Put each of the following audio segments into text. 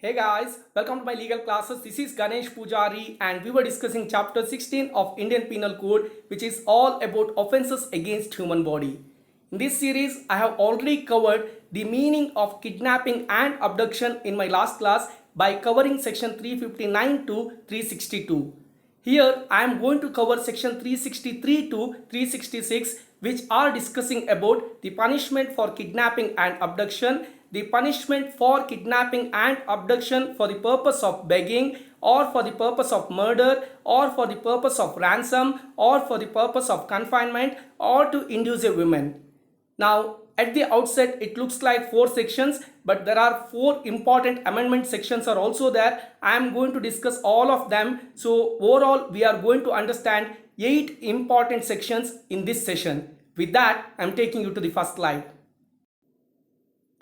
Hey guys, welcome to my legal classes. This is Ganesh Pujari and we were discussing chapter 16 of Indian Penal Code, which is all about offenses against human body. In this series, I have already covered the meaning of kidnapping and abduction in my last class by covering section 359 to 362. Here I am going to cover section 363 to 366, which are discussing about the punishment for kidnapping and abduction, the punishment for kidnapping and abduction for the purpose of begging or for the purpose of murder or for the purpose of ransom or for the purpose of confinement or to induce a woman. Now, at the outset, it looks like 4 sections, but there are 4 important amendment sections are also there. I am going to discuss all of them. So, overall, we are going to understand 8 important sections in this session. With that, I am taking you to the first slide.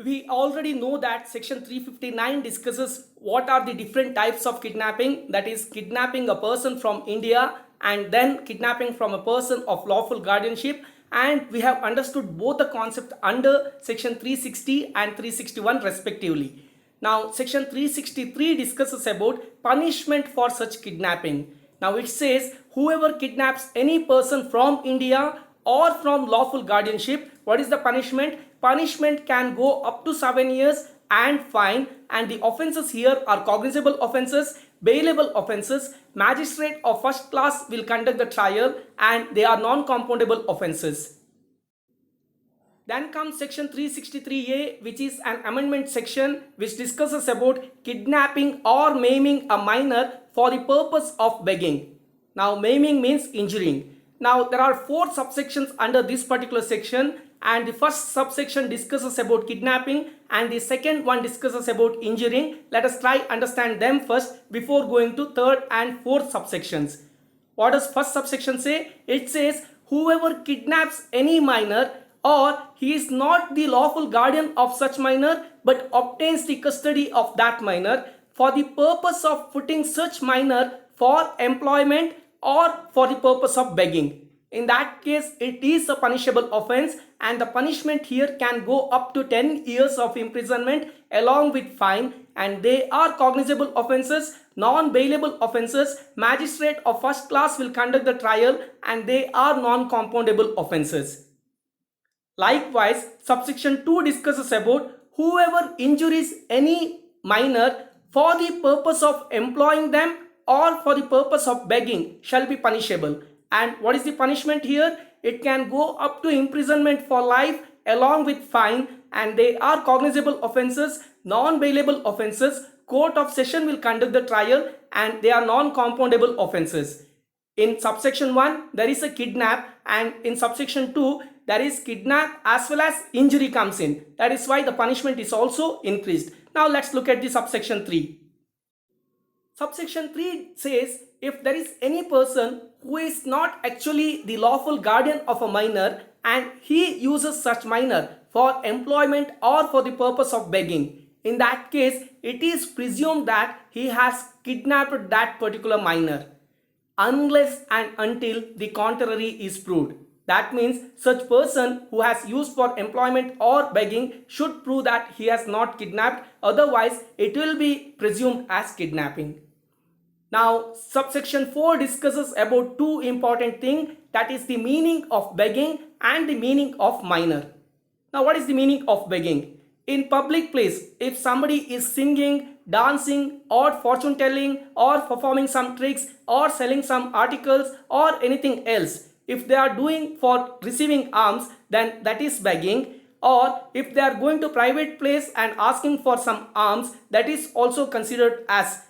We already know that section 359 discusses what are the different types of kidnapping, that is kidnapping a person from India and then kidnapping from a person of lawful guardianship, and we have understood both the concept under section 360 and 361 respectively. Now section 363 discusses about punishment for such kidnapping. Now it says whoever kidnaps any person from India or from lawful guardianship, what is the punishment? Punishment can go up to 7 years and fine, and the offences here are cognizable offences, bailable offences, magistrate of first class will conduct the trial, and they are non-compoundable offences. Then comes section 363A, which is an amendment section which discusses about kidnapping or maiming a minor for the purpose of begging. Now maiming means injuring. Now there are 4 subsections under this particular section, and the first subsection discusses about kidnapping and the second one discusses about injuring. Let us try understand them first before going to third and fourth subsections. What does first subsection say? It says whoever kidnaps any minor or he is not the lawful guardian of such minor but obtains the custody of that minor for the purpose of putting such minor for employment or for the purpose of begging. In that case, it is a punishable offense, and the punishment here can go up to 10 years of imprisonment along with fine, and they are cognizable offenses, non-bailable offenses, magistrate of first class will conduct the trial, and they are non-compoundable offenses. Likewise, subsection 2 discusses about whoever injures any minor for the purpose of employing them or for the purpose of begging shall be punishable. And what is the punishment here? It can go up to imprisonment for life along with fine, and they are cognizable offences, non-bailable offences, court of session will conduct the trial, and they are non-compoundable offences. In subsection 1 there is a kidnap, and in subsection 2 there is kidnap as well as injury comes in. That is why the punishment is also increased. Now let's look at the subsection 3. Subsection 3 says if there is any person who is not actually the lawful guardian of a minor and he uses such minor for employment or for the purpose of begging, in that case it is presumed that he has kidnapped that particular minor unless and until the contrary is proved. That means such person who has used for employment or begging should prove that he has not kidnapped, otherwise it will be presumed as kidnapping. Now subsection 4 discusses about 2 important things, that is the meaning of begging and the meaning of minor. Now what is the meaning of begging? In public place, if somebody is singing, dancing or fortune telling or performing some tricks or selling some articles or anything else, if they are doing for receiving alms, then that is begging. Or if they are going to private place and asking for some alms, that is also considered as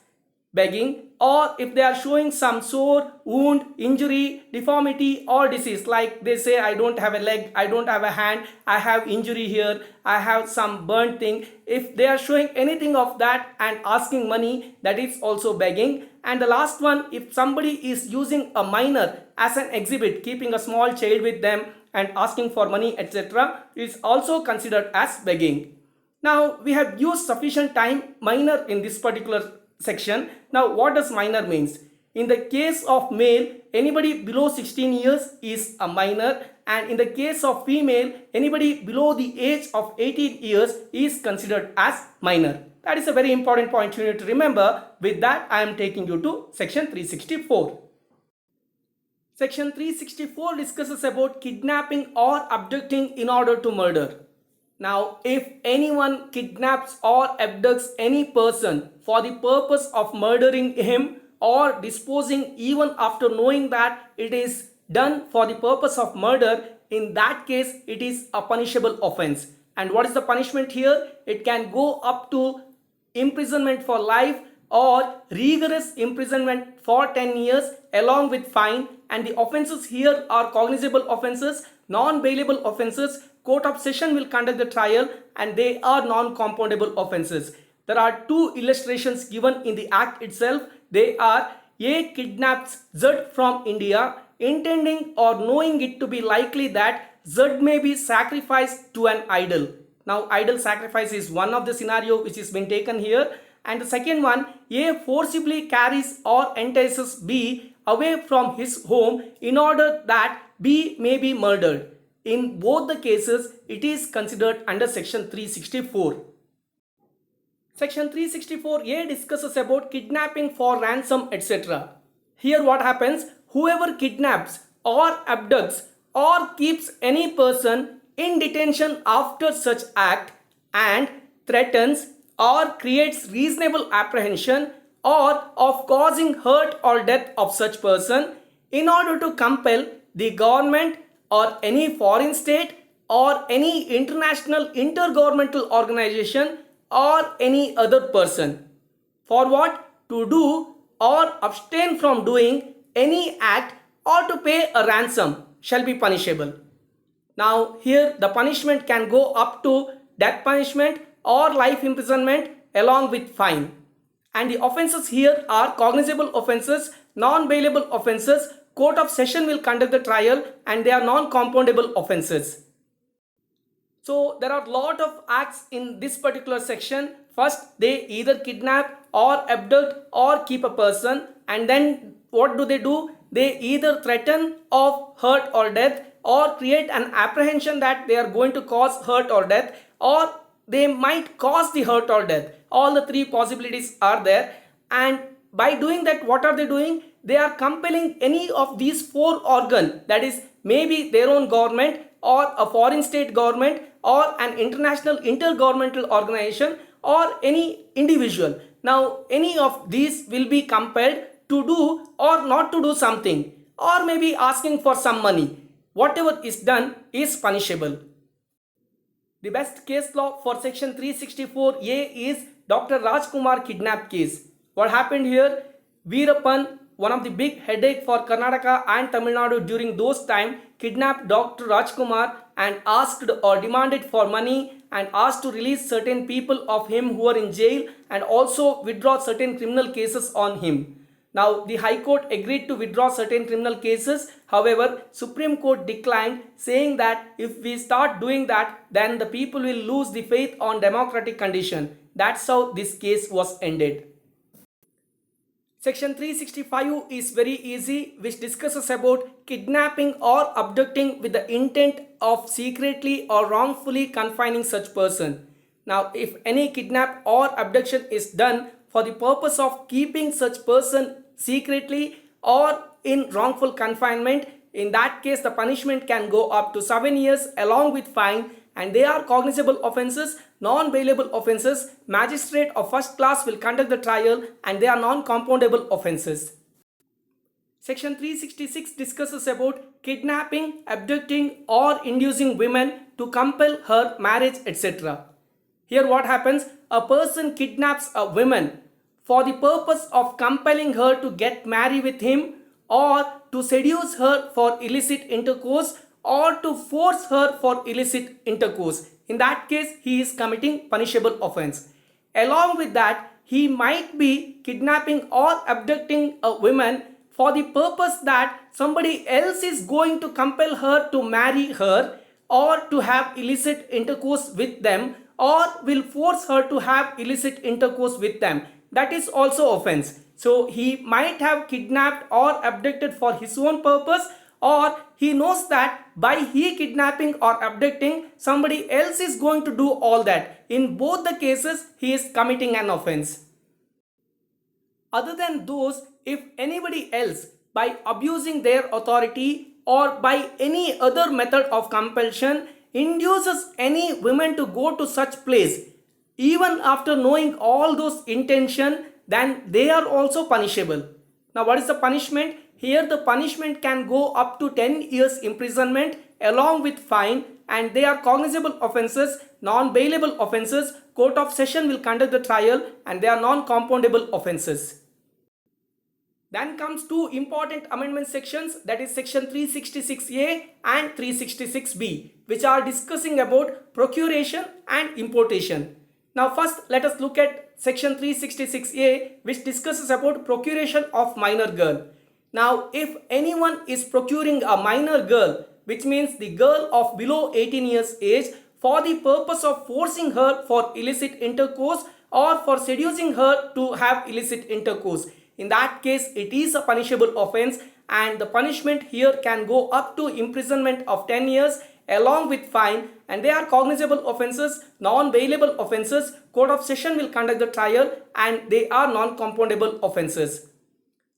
begging. Or if they are showing some sore, wound, injury, deformity or disease, like they say I don't have a leg, I don't have a hand, I have injury here, I have some burnt thing. If they are showing anything of that and asking money, that is also begging. And the last one, if somebody is using a minor as an exhibit, keeping a small child with them and asking for money, etc., is also considered as begging. Now we have used sufficient time minor in this particular section. Now what does minor means? In the case of male, anybody below 16 years is a minor, and in the case of female, anybody below the age of 18 years is considered as minor. That is a very important point you need to remember. With that, I am taking you to section 364. Section 364 discusses about kidnapping or abducting in order to murder. Now, if anyone kidnaps or abducts any person for the purpose of murdering him or disposing even after knowing that it is done for the purpose of murder, in that case it is a punishable offense. And what is the punishment here? It can go up to imprisonment for life or rigorous imprisonment for 10 years along with fine, and the offenses here are cognizable offenses, non-bailable offenses. Court of session will conduct the trial and they are non-compoundable offenses. There are two illustrations given in the act itself. They are: A kidnaps Z from India, intending or knowing it to be likely that Z may be sacrificed to an idol. Now, idol sacrifice is one of the scenario which is been taken here. And the second one, A forcibly carries or entices B away from his home in order that B may be murdered. In both the cases, it is considered under section 364. Section 364A discusses about kidnapping for ransom, etc. Here what happens? Whoever kidnaps or abducts or keeps any person in detention after such act and threatens or creates reasonable apprehension or of causing hurt or death of such person in order to compel the government or any foreign state or any international intergovernmental organization or any other person. For what? To do or abstain from doing any act or to pay a ransom shall be punishable. Now here the punishment can go up to death punishment or life imprisonment along with fine. And the offenses here are cognizable offenses, non-bailable offenses. Court of session will conduct the trial and they are non-compoundable offenses. So there are a lot of acts in this particular section. First, they either kidnap or abduct or keep a person, and then what do? They either threaten of hurt or death or create an apprehension that they are going to cause hurt or death, or they might cause the hurt or death. All the three possibilities are there, and by doing that, what are they doing? They are compelling any of these four organs, that is maybe their own government or a foreign state government or an international intergovernmental organization or any individual. Now any of these will be compelled to do or not to do something, or maybe asking for some money. Whatever is done is punishable. The best case law for section 364A is Dr. Rajkumar kidnap case. What happened here? Veerappan, one of the big headache for Karnataka and Tamil Nadu during those time, kidnapped Dr. Rajkumar and asked or demanded for money and asked to release certain people of him who are in jail and also withdraw certain criminal cases on him. Now the High Court agreed to withdraw certain criminal cases. However, Supreme Court declined, saying that if we start doing that, then the people will lose the faith on democratic condition. That's how this case was ended. Section 365 is very easy, which discusses about kidnapping or abducting with the intent of secretly or wrongfully confining such person. Now, if any kidnap or abduction is done for the purpose of keeping such person secretly or in wrongful confinement, in that case the punishment can go up to 7 years along with fine, and they are cognizable offenses, non-bailable offenses. Magistrate of first class will conduct the trial and they are non-compoundable offenses. Section 366 discusses about kidnapping, abducting or inducing women to compel her marriage, etc. Here what happens? A person kidnaps a woman for the purpose of compelling her to get married with him, or to seduce her for illicit intercourse, or to force her for illicit intercourse. In that case, he is committing punishable offense. Along with that, he might be kidnapping or abducting a woman for the purpose that somebody else is going to compel her to marry her or to have illicit intercourse with them, or will force her to have illicit intercourse with them. That is also offense. So he might have kidnapped or abducted for his own purpose, or he knows that by he kidnapping or abducting, somebody else is going to do all that. In both the cases, he is committing an offense. Other than those, if anybody else, by abusing their authority or by any other method of compulsion, induces any woman to go to such place, even after knowing all those intention, then they are also punishable. Now what is the punishment? Here the punishment can go up to 10 years imprisonment along with fine, and they are cognizable offences, non-bailable offences. Court of session will conduct the trial, and they are non-compoundable offences. Then comes two important amendment sections, that is section 366A and 366B, which are discussing about procuration and importation. Now first let us look at section 366A, which discusses about procuration of minor girl. Now if anyone is procuring a minor girl, which means the girl of below 18 years age, for the purpose of forcing her for illicit intercourse or for seducing her to have illicit intercourse, in that case it is a punishable offense, and the punishment here can go up to imprisonment of 10 years along with fine, and they are cognizable offences, non-bailable offences. Court of session will conduct the trial, and they are non-compoundable offences.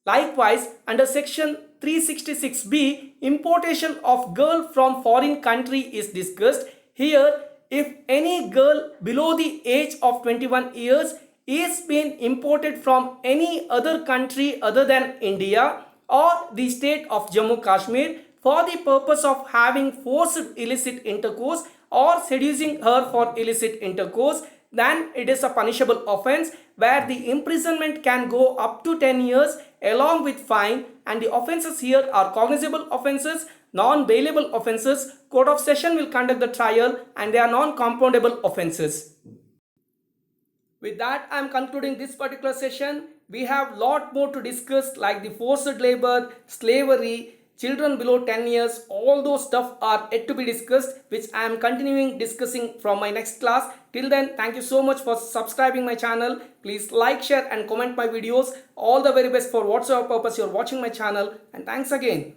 Likewise, under section 366B, importation of girl from foreign country is discussed. Here, if any girl below the age of 21 years is being imported from any other country other than India or the state of Jammu Kashmir for the purpose of having forced illicit intercourse or seducing her for illicit intercourse, then it is a punishable offense where the imprisonment can go up to 10 years along with fine, and the offences here are cognizable offences, non-bailable offences. Court of session will conduct the trial, and they are non-compoundable offences. With that, I am concluding this particular session. We have lot more to discuss, like the forced labor, slavery, children below 10 years, all those stuff are yet to be discussed, which I am continuing discussing from my next class. Till then, thank you so much for subscribing my channel. Please like, share and comment my videos. All the very best for whatsoever purpose you are watching my channel, and thanks again.